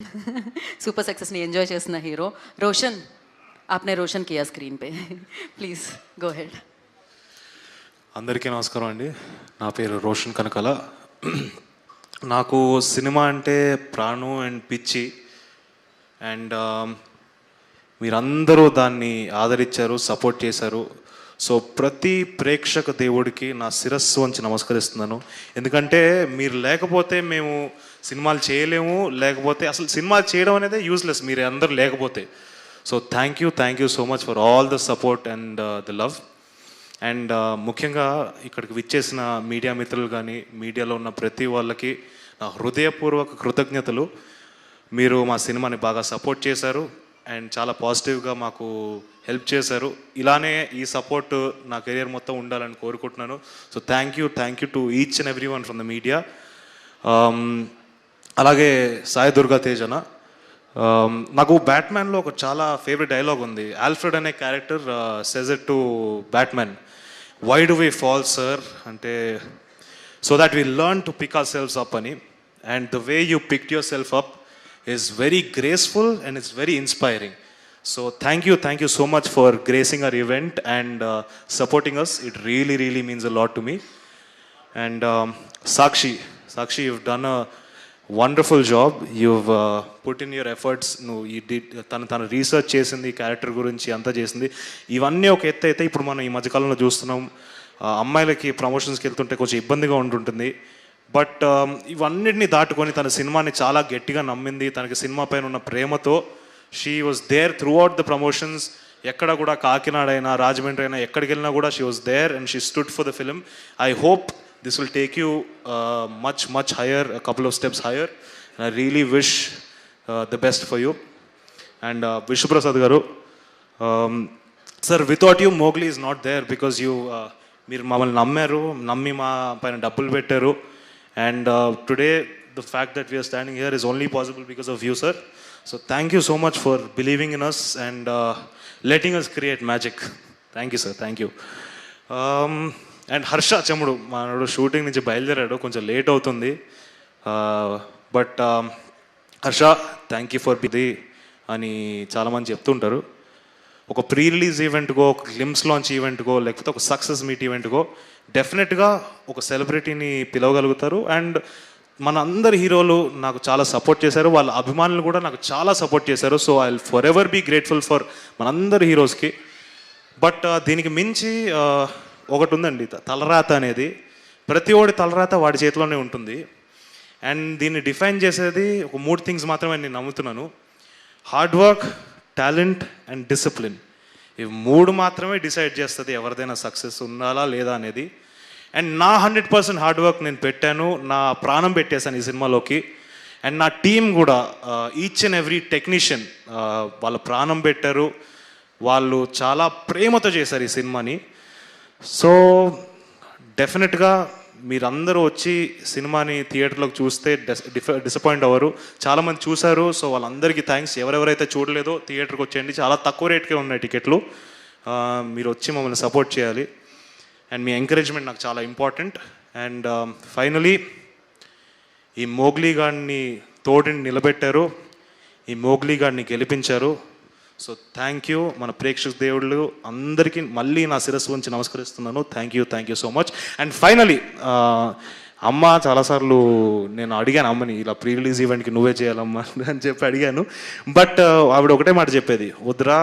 Super success ने enjoy చేస్తున్న hero Roshan आपने रोशन किया स्क्रीन पे ప్లీజ్ గో హెడ్. అందరికీ నమస్కారం అండి. నా పేరు రోషన్ కనకాల. నాకు సినిమా అంటే ప్రాణం అండ్ పిచ్చి. అండ్ మీరందరూ దాన్ని ఆదరించారు, సపోర్ట్ చేశారు. సో ప్రతి ప్రేక్షక దేవుడికి నా శిరస్సు వంచి నమస్కరిస్తున్నాను. ఎందుకంటే మీరు లేకపోతే మేము సినిమాలు చేయలేము, లేకపోతే అసలు సినిమాలు చేయడం అనేది యూజ్లెస్ మీరు అందరూ లేకపోతే. So thank you so much for all the support and the love. And ముఖ్యంగా ఇక్కడికి విచ్చేసిన మీడియా మిత్రులు కానీ మీడియాలో ఉన్న ప్రతి వాళ్ళకి నా హృదయపూర్వక కృతజ్ఞతలు. మీరు మా సినిమాని బాగా సపోర్ట్ చేశారు అండ్ చాలా పాజిటివ్గా మాకు హెల్ప్ చేశారు. ఇలానే ఈ సపోర్ట్ నా కెరియర్ మొత్తం ఉండాలని కోరుకుంటున్నాను. So thank you to each and every one from the media. అలాగే సాయి దుర్గా తేజన, నాకు బ్యాట్మ్యాన్లో ఒక చాలా ఫేవరెట్ డైలాగ్ ఉంది. ఆల్ఫ్రెడ్ అనే character says it to Batman, why do we fall sir అంటే so that we learn to pick ourselves up అని. And the way you picked yourself up is very graceful and it's very inspiring. So thank you so much for gracing our event and supporting us. It really means a lot to me. And Sakshi, you've done a wonderful job. You've put in your efforts. You did తన research చేసింది, character గురించి అంతా చేసింది. ఇవన్నీ ఒక ఎత్తు అయితే ఇప్పుడు మనం ఈ మధ్యకాలంలో చూస్తున్నాం, అమ్మాయిలకి ప్రమోషన్స్కి వెళ్తుంటే కొంచెం ఇబ్బందిగా ఉంటుంటుంది. బట్ ఇవన్నిటిని దాటుకొని తన సినిమాని చాలా గట్టిగా నమ్మింది. తనకి సినిమా పైన ఉన్న ప్రేమతో she was there throughout the promotions. ఎక్కడ కూడా కాకినాడ అయినా రాజమండ్రి అయినా ఎక్కడికి వెళ్ళినా కూడా she was there and she stood for the film. I hope this will take you much higher, couple of steps higher. I really wish the best for you. And Vishnuprasad garu, sir without you Mowgli is not there because మీరు మమ్మల్ని నమ్మి మా పైన డబ్బులు పెట్టారు. And today the fact that we are standing here is only possible because of you, sir. So thank you so much for believing in us and letting us create magic. Thank you, sir. Thank you. And Harsha Chamudu, మనోడు shooting నుంచి బయలుదేరాడు, కొంచెం late అవుతుంది. But Harsha thank you for బిది అని చాలామంది చెప్తుంటారు. ఒక ప్రీ రిలీజ్ ఈవెంట్కో, ఒక గ్లిమ్స్ లాంచ్ ఈవెంట్కో, లేకపోతే ఒక సక్సెస్ మీట్ ఈవెంట్కో డెఫినెట్గా ఒక సెలబ్రిటీని పిలవగలుగుతారు. అండ్ మన అందరి హీరోలు నాకు చాలా సపోర్ట్ చేశారు, వాళ్ళ అభిమానులు కూడా నాకు చాలా సపోర్ట్ చేశారు. So I will forever be grateful for మనందరి హీరోస్కి. బట్ దీనికి మించి ఒకటి ఉందండి, తలరాత అనేది. ప్రతి ఒడి తలరాత వాడి చేతిలోనే ఉంటుంది. అండ్ దీన్ని డిఫైన్ చేసేది ఒక 3 థింగ్స్ మాత్రమే నేను నమ్ముతున్నాను: hard work, talent and discipline. ఇవి 3 మాత్రమే డిసైడ్ చేస్తుంది ఎవరిదైనా సక్సెస్ ఉండాలా లేదా అనేది. అండ్ నా 100% హార్డ్ వర్క్ నేను పెట్టాను, నా ప్రాణం పెట్టేశాను ఈ సినిమాలోకి. అండ్ నా టీం కూడా ఈచ్ అండ్ ఎవ్రీ టెక్నీషియన్ వాళ్ళ ప్రాణం పెట్టారు, వాళ్ళు చాలా ప్రేమతో చేశారు ఈ సినిమాని. సో డెఫినెట్గా మీరందరూ వచ్చి సినిమాని థియేటర్లోకి చూస్తే డిసప్పాయింట్ అవ్వరు. చాలామంది చూశారు, సో వాళ్ళందరికీ థ్యాంక్స్. ఎవరెవరైతే చూడలేదో థియేటర్కి వచ్చేయండి, చాలా తక్కువ రేట్కే ఉన్నాయి టికెట్లు. మీరు వచ్చి మమ్మల్ని సపోర్ట్ చేయాలి. అండ్ మీ ఎంకరేజ్మెంట్ నాకు చాలా ఇంపార్టెంట్. అండ్ ఫైనలీ ఈ మోగ్లీ గాడిని తోడిని నిలబెట్టారు, ఈ మోగ్లీ గాడిని గెలిపించారు. So thank you. మన ప్రేక్షక దేవుళ్ళు అందరికీ మళ్ళీ నా శిరస్సు ఉంచి నమస్కరిస్తున్నాను. Thank you so much. And finally అమ్మ, చాలాసార్లు నేను అడిగాను అమ్మని, ఇలా ప్రీ రిలీజ్ ఈవెంట్కి నువ్వే చేయాలమ్మా అని చెప్పి అడిగాను. బట్ ఆవిడ ఒకటే మాట చెప్పేది, వద్దురా,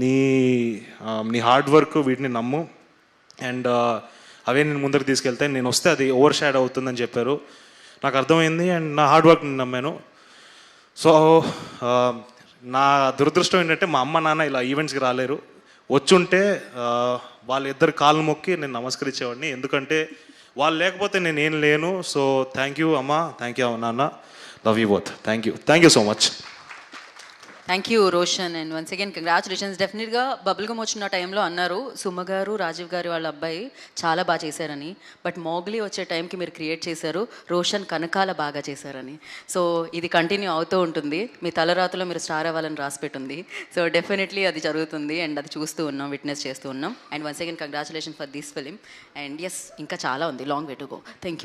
నీ హార్డ్ వర్క్ వీటిని నమ్ము అండ్ అవే నేను ముందరికి తీసుకెళ్తాను, నేను వస్తే అది ఓవర్ షాడ్ అవుతుందని చెప్పారు. నాకు అర్థమైంది అండ్ నా హార్డ్ వర్క్ నేను నమ్మాను. సో నా దురదృష్టం ఏంటంటే మా అమ్మ నాన్న ఇలా ఈవెంట్స్కి రాలేరు. వచ్చుంటే వాళ్ళిద్దరు కాళ్ళు మొక్కి నేను నమస్కరించేవాడిని, ఎందుకంటే వాళ్ళు లేకపోతే నేను ఏం లేను. సో థ్యాంక్ యూ అమ్మ, థ్యాంక్ యూ నాన్న, love you both. Thank you so much. Thank you Roshan. And once again congratulations. డెఫినెట్గా బబుల్గమ్ వచ్చిన టైంలో అన్నారు సుమ గారు, రాజీవ్ గారు వాళ్ళ అబ్బాయి చాలా బాగా చేశారని. బట్ మోగ్లీ వచ్చే టైంకి మీరు క్రియేట్ చేశారు, రోషన్ కనకాల బాగా చేశారని. సో ఇది కంటిన్యూ అవుతూ ఉంటుంది. మీ తలరాతలో మీరు స్టార్ అవ్వాలని రాసిపెట్టుంది. సో డెఫినెట్లీ అది జరుగుతుంది అండ్ అది చూస్తూ ఉన్నాం, విట్నెస్ చేస్తూ ఉన్నాం. And once again congratulation for this film. And yes, ఇంకా చాలా ఉంది, long way to go. Thank you.